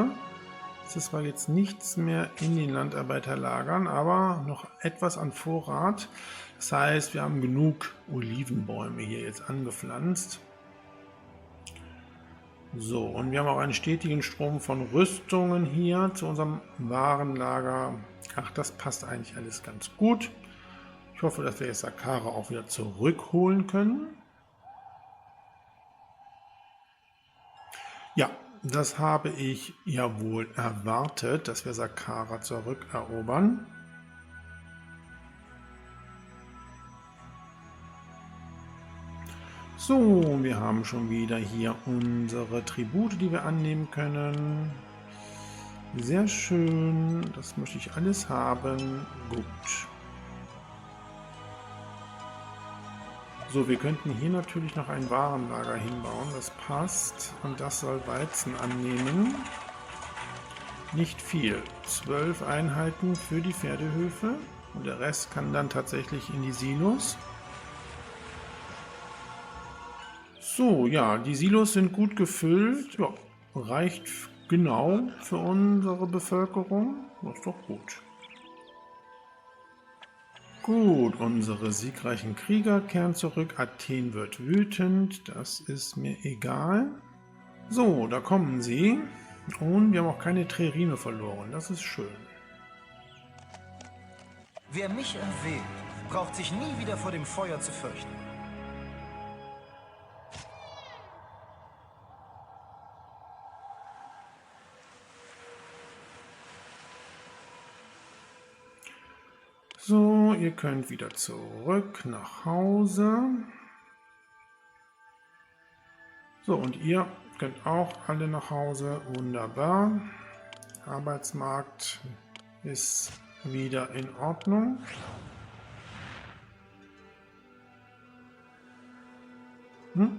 Es ist zwar jetzt nichts mehr in den Landarbeiterlagern, aber noch etwas an Vorrat. Das heißt, wir haben genug Olivenbäume hier jetzt angepflanzt. So, und wir haben auch einen stetigen Strom von Rüstungen hier zu unserem Warenlager. Ach, das passt eigentlich alles ganz gut. Ich hoffe, dass wir jetzt Saqqara auch wieder zurückholen können. Ja, das habe ich ja wohl erwartet, dass wir Saqqara zurückerobern. So, wir haben schon wieder hier unsere Tribute, die wir annehmen können. Sehr schön, das möchte ich alles haben. Gut. So, wir könnten hier natürlich noch ein Warenlager hinbauen, das passt. Und das soll Weizen annehmen. Nicht viel. 12 Einheiten für die Pferdehöfe. Und der Rest kann dann tatsächlich in die Silos. So, ja, die Silos sind gut gefüllt. Ja, reicht genau für unsere Bevölkerung. Das ist doch gut. Gut, unsere siegreichen Krieger kehren zurück. Athen wird wütend. Das ist mir egal. So, da kommen sie. Und wir haben auch keine Trireme verloren. Das ist schön. Wer mich erwählt, braucht sich nie wieder vor dem Feuer zu fürchten. So, ihr könnt wieder zurück nach Hause. So, und ihr könnt auch alle nach Hause. Wunderbar. Arbeitsmarkt ist wieder in Ordnung. Hm?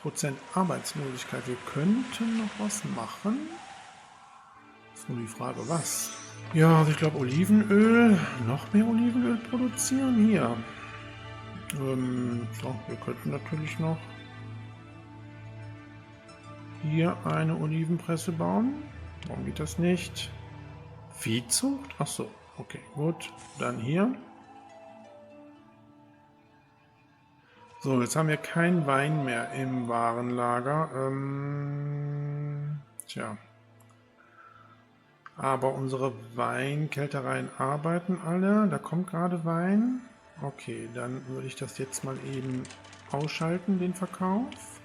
8% Arbeitslosigkeit. Wir könnten noch was machen. Ist nur die Frage, was? Ja, also ich glaube Olivenöl. Noch mehr Olivenöl produzieren? Hier. So, wir könnten natürlich noch hier eine Olivenpresse bauen. Warum geht das nicht? Viehzucht? Ach so, okay, gut. Dann hier. So, jetzt haben wir keinen Wein mehr im Warenlager. Tja. Aber unsere Weinkältereien arbeiten alle. Da kommt gerade Wein. Okay, dann würde ich das jetzt mal eben ausschalten, den Verkauf.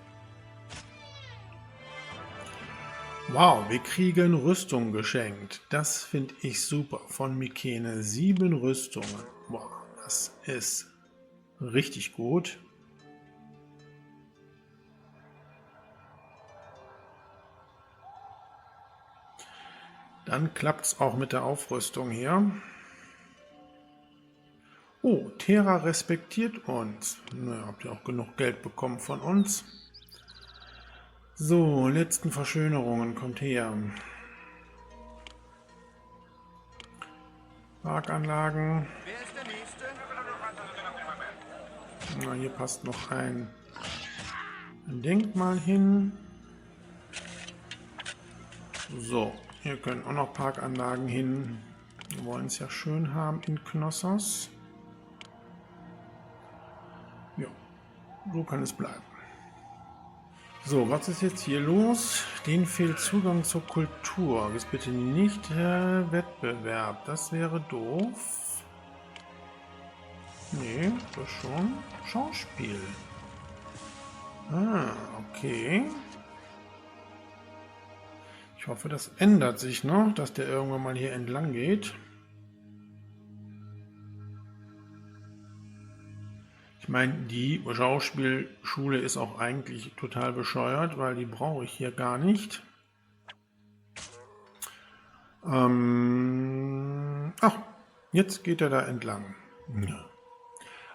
Wow, wir kriegen Rüstung geschenkt. Das finde ich super. Von Mykene 7 Rüstungen. Wow, das ist richtig gut. Dann klappt es auch mit der Aufrüstung hier. Oh, Terra respektiert uns. Na, habt ihr auch genug Geld bekommen von uns. So, letzten Verschönerungen, kommt her. Parkanlagen. Wer ist der Nächste? Na, hier passt noch ein Denkmal hin. So, hier können auch noch Parkanlagen hin. Wir wollen es ja schön haben in Knossos. Ja, so kann es bleiben. So, was ist jetzt hier los? Denen fehlt Zugang zur Kultur. Ist bitte nicht Wettbewerb. Das wäre doof. Nee, das schon. Schauspiel. Ah, okay. Ich hoffe, das ändert sich noch, dass der irgendwann mal hier entlang geht. Ich meine, die Schauspielschule ist auch eigentlich total bescheuert, weil die brauche ich hier gar nicht. Ach, jetzt geht er da entlang. Ja.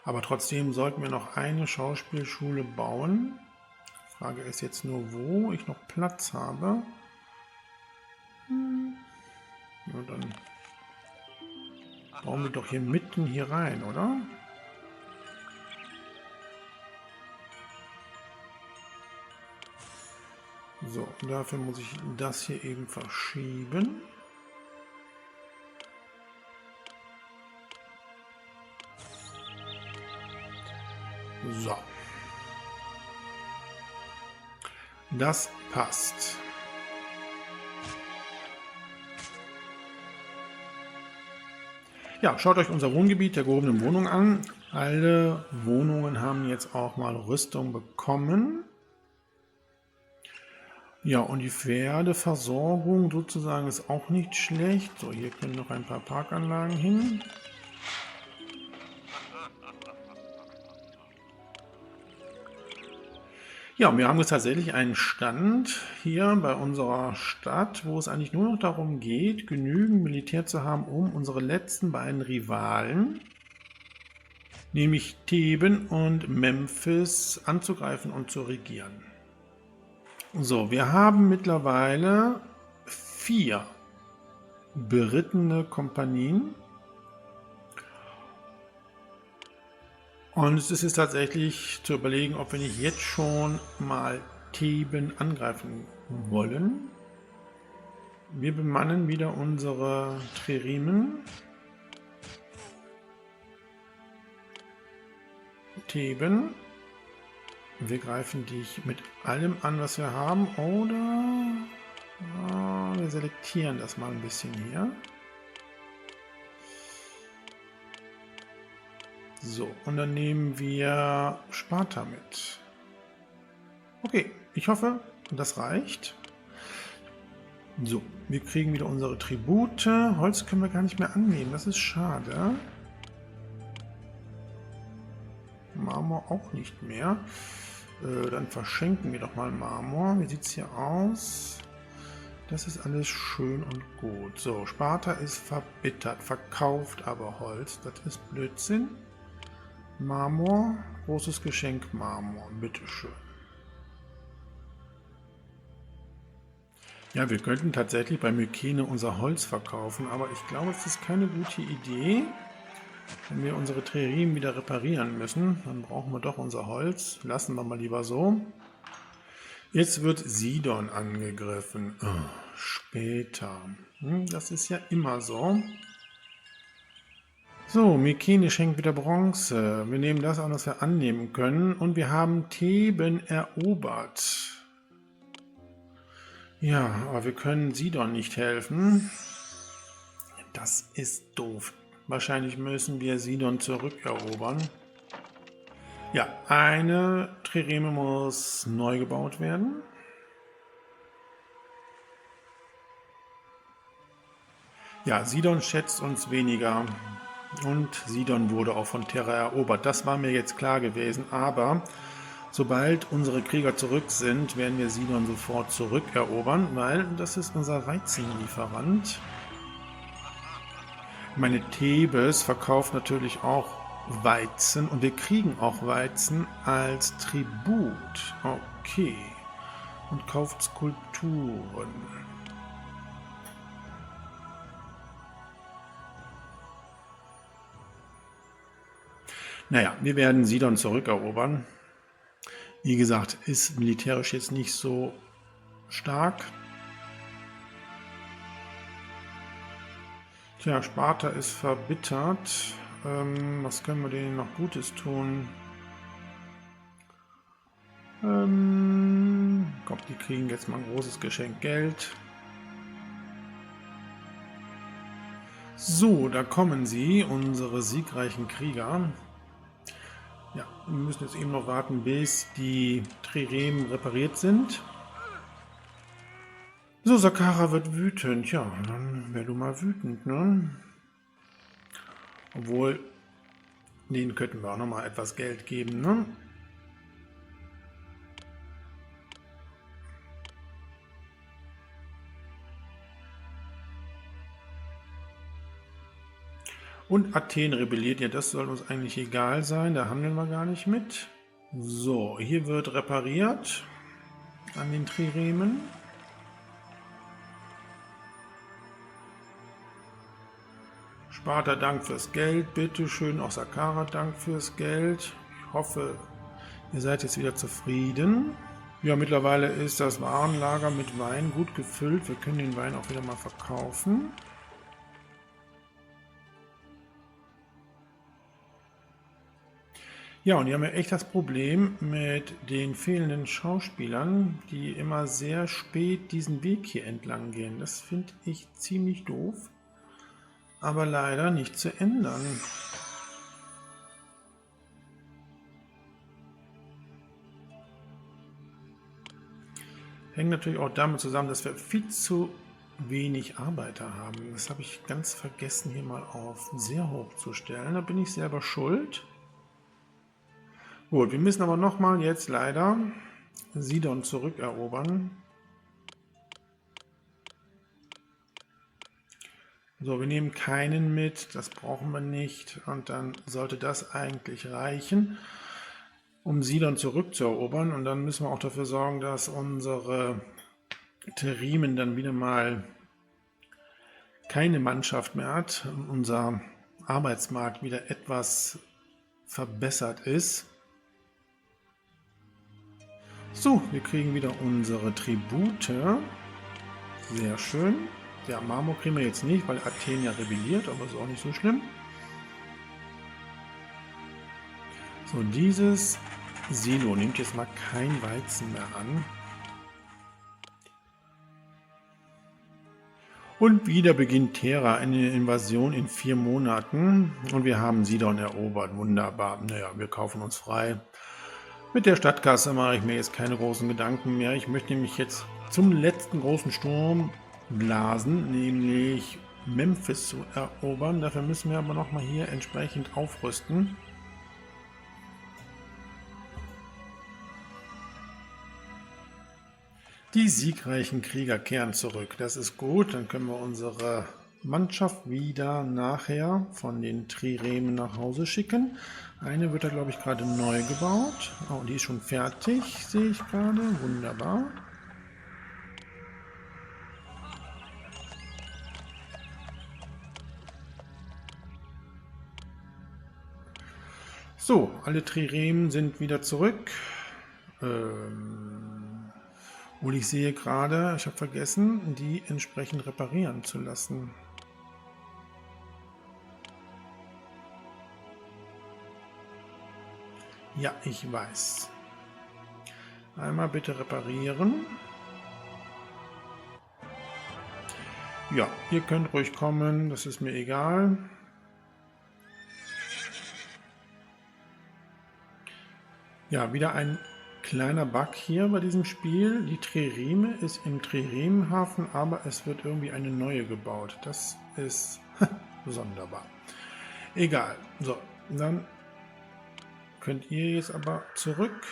Aber trotzdem sollten wir noch eine Schauspielschule bauen. Die Frage ist jetzt nur, wo ich noch Platz habe. Ja, dann bauen wir doch hier mitten hier rein, oder? So, dafür muss ich das hier eben verschieben. So. Das passt. Ja, schaut euch unser Wohngebiet der gehobenen Wohnung an. Alle Wohnungen haben jetzt auch mal Rüstung bekommen. Ja, und die Pferdeversorgung sozusagen ist auch nicht schlecht. So, hier können noch ein paar Parkanlagen hin. Ja, und wir haben jetzt tatsächlich einen Stand hier bei unserer Stadt, wo es eigentlich nur noch darum geht, genügend Militär zu haben, um unsere letzten beiden Rivalen, nämlich Theben und Memphis, anzugreifen und zu regieren. So, wir haben mittlerweile 4 berittene Kompanien. Und es ist jetzt tatsächlich zu überlegen, ob wir nicht jetzt schon mal Theben angreifen wollen. Wir bemannen wieder unsere Triremen. Theben. Wir greifen dich mit allem an, was wir haben, oder wir selektieren das mal ein bisschen hier. So, und dann nehmen wir Sparta mit. Okay, ich hoffe, das reicht. So, wir kriegen wieder unsere Tribute. Holz können wir gar nicht mehr annehmen, das ist schade. Marmor auch nicht mehr. Dann verschenken wir doch mal Marmor. Wie sieht es hier aus? Das ist alles schön und gut. So, Sparta ist verbittert, verkauft aber Holz. Das ist Blödsinn. Marmor, großes Geschenk Marmor, bitteschön. Ja, wir könnten tatsächlich bei Mykene unser Holz verkaufen, aber ich glaube, es ist keine gute Idee. Wenn wir unsere Triremen wieder reparieren müssen, dann brauchen wir doch unser Holz. Lassen wir mal lieber so. Jetzt wird Sidon angegriffen. Oh, später. Das ist ja immer so. So, Mykene schenkt wieder Bronze. Wir nehmen das an, was wir annehmen können. Und wir haben Theben erobert. Ja, aber wir können Sidon nicht helfen. Das ist doof. Wahrscheinlich müssen wir Sidon zurückerobern. Ja, eine Trireme muss neu gebaut werden. Ja, Sidon schätzt uns weniger. Und Sidon wurde auch von Terra erobert. Das war mir jetzt klar gewesen, aber sobald unsere Krieger zurück sind, werden wir Sidon sofort zurückerobern, weil das ist unser Weizenlieferant. Meine Thebes verkauft natürlich auch Weizen und wir kriegen auch Weizen als Tribut. Okay. Und kauft Skulpturen. Naja, wir werden Sidon zurückerobern. Wie gesagt, ist militärisch jetzt nicht so stark. Tja, Sparta ist verbittert. Was können wir denen noch Gutes tun? Ich glaube, die kriegen jetzt mal ein großes Geschenk Geld. So, da kommen sie, unsere siegreichen Krieger. Ja, wir müssen jetzt eben noch warten, bis die Triremen repariert sind. So, Saqqara wird wütend. Ja, dann wär du mal wütend, ne? Obwohl, denen könnten wir auch noch mal etwas Geld geben, ne? Und Athen rebelliert, ja, das soll uns eigentlich egal sein, da handeln wir gar nicht mit. So, hier wird repariert an den Triremen. Sparta, Dank fürs Geld, bitteschön, auch Saqqara, Dank fürs Geld. Ich hoffe, ihr seid jetzt wieder zufrieden. Ja, mittlerweile ist das Warenlager mit Wein gut gefüllt. Wir können den Wein auch wieder mal verkaufen. Ja, und die haben ja echt das Problem mit den fehlenden Schauspielern, die immer sehr spät diesen Weg hier entlang gehen. Das finde ich ziemlich doof, aber leider nicht zu ändern. Hängt natürlich auch damit zusammen, dass wir viel zu wenig Arbeiter haben. Das habe ich ganz vergessen, hier mal auf sehr hoch zu stellen. Da bin ich selber schuld. Gut, wir müssen aber nochmal jetzt leider Sidon zurückerobern. So, wir nehmen keinen mit, das brauchen wir nicht. Und dann sollte das eigentlich reichen, um Sidon zurückzuerobern. Und dann müssen wir auch dafür sorgen, dass unsere Triremen dann wieder mal keine Mannschaft mehr hat und unser Arbeitsmarkt wieder etwas verbessert ist. So, wir kriegen wieder unsere Tribute. Sehr schön. Ja, Marmor kriegen wir jetzt nicht, weil Athen ja rebelliert, aber ist auch nicht so schlimm. So, dieses Silo nimmt jetzt mal kein Weizen mehr an. Und wieder beginnt Terra eine Invasion in 4 Monaten. Und wir haben Sidon erobert. Wunderbar. Naja, wir kaufen uns frei. Mit der Stadtkasse mache ich mir jetzt keine großen Gedanken mehr. Ich möchte nämlich jetzt zum letzten großen Sturm blasen, nämlich Memphis zu erobern. Dafür müssen wir aber nochmal hier entsprechend aufrüsten. Die siegreichen Krieger kehren zurück. Das ist gut. Dann können wir unsere Mannschaft wieder nachher von den Triremen nach Hause schicken. Eine wird da, glaube ich, gerade neu gebaut. Oh, die ist schon fertig, sehe ich gerade. Wunderbar. So, alle Triremen sind wieder zurück. Und ich sehe gerade, ich habe vergessen, die entsprechend reparieren zu lassen. Ja, ich weiß. Einmal bitte reparieren. Ja, ihr könnt ruhig kommen, das ist mir egal. Ja, wieder ein kleiner Bug hier bei diesem Spiel. Die Trireme ist im Triremenhafen, aber es wird irgendwie eine neue gebaut. Das ist sonderbar. Egal. So, dann könnt ihr jetzt aber zurück.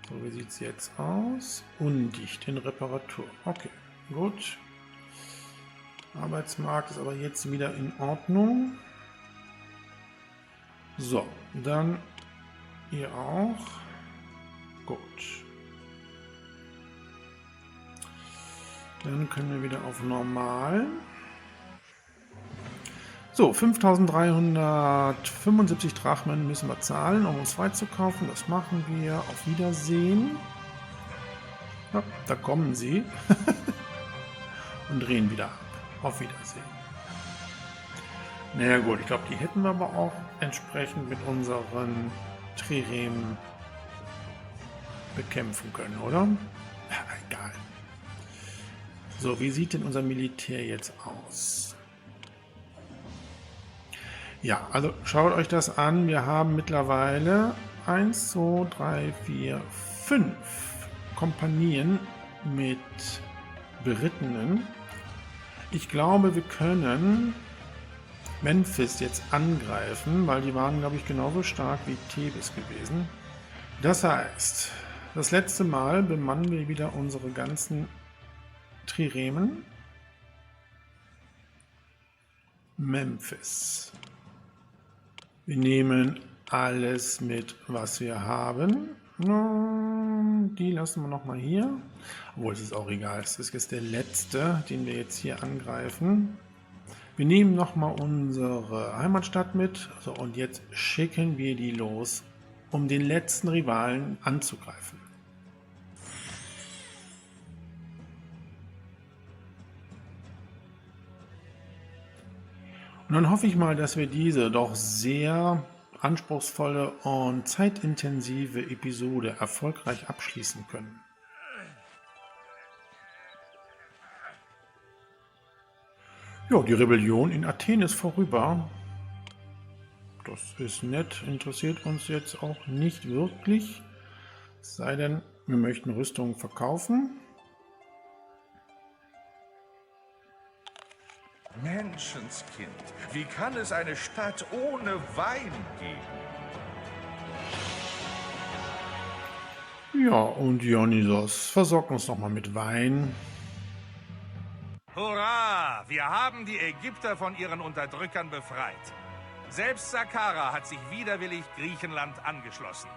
So, wie sieht es jetzt aus? Undicht in Reparatur. Okay, gut. Arbeitsmarkt ist aber jetzt wieder in Ordnung. So, dann ihr auch. Gut. Dann können wir wieder auf Normal. So, 5.375 Drachmen müssen wir zahlen, um uns freizukaufen. Das machen wir. Auf Wiedersehen. Ja, da kommen sie. Und drehen wieder ab. Auf Wiedersehen. Naja gut, ich glaube, die hätten wir aber auch entsprechend mit unseren Triremen bekämpfen können, oder? Ja, egal. So, wie sieht denn unser Militär jetzt aus? Ja, also schaut euch das an. Wir haben mittlerweile 1, 2, 3, 4, 5 Kompanien mit Berittenen. Ich glaube, wir können Memphis jetzt angreifen, weil die waren, glaube ich, genauso stark wie Thebes gewesen. Das heißt, das letzte Mal bemannen wir wieder unsere ganzen Triremen. Memphis. Wir nehmen alles mit, was wir haben. Die lassen wir nochmal hier. Obwohl, es ist auch egal. Es ist jetzt der letzte, den wir jetzt hier angreifen. Wir nehmen nochmal unsere Heimatstadt mit. So, und jetzt schicken wir die los, um den letzten Rivalen anzugreifen. Und dann hoffe ich mal, dass wir diese doch sehr anspruchsvolle und zeitintensive Episode erfolgreich abschließen können. Ja, die Rebellion in Athen ist vorüber. Das ist nett, interessiert uns jetzt auch nicht wirklich. Es sei denn, wir möchten Rüstungen verkaufen. Menschenskind, wie kann es eine Stadt ohne Wein geben? Ja, und Dionysos, versorgt uns noch mal mit Wein. Hurra! Wir haben die Ägypter von ihren Unterdrückern befreit. Selbst Saqqara hat sich widerwillig Griechenland angeschlossen.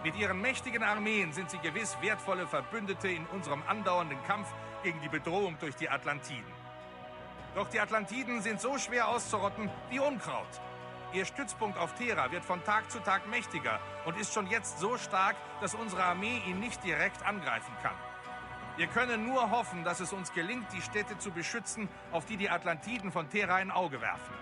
Mit ihren mächtigen Armeen sind sie gewiss wertvolle Verbündete in unserem andauernden Kampf gegen die Bedrohung durch die Atlantiden. Doch die Atlantiden sind so schwer auszurotten wie Unkraut. Ihr Stützpunkt auf Thera wird von Tag zu Tag mächtiger und ist schon jetzt so stark, dass unsere Armee ihn nicht direkt angreifen kann. Wir können nur hoffen, dass es uns gelingt, die Städte zu beschützen, auf die die Atlantiden von Thera ein Auge werfen.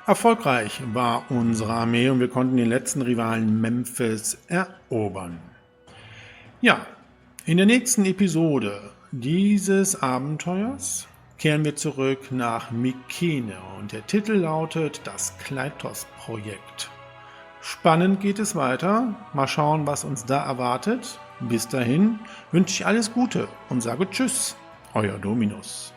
Erfolgreich war unsere Armee und wir konnten den letzten Rivalen Memphis erobern. Ja, in der nächsten Episode dieses Abenteuers kehren wir zurück nach Mykene und der Titel lautet Das Kleitos-Projekt. Spannend geht es weiter. Mal schauen, was uns da erwartet. Bis dahin wünsche ich alles Gute und sage Tschüss, euer Dominus.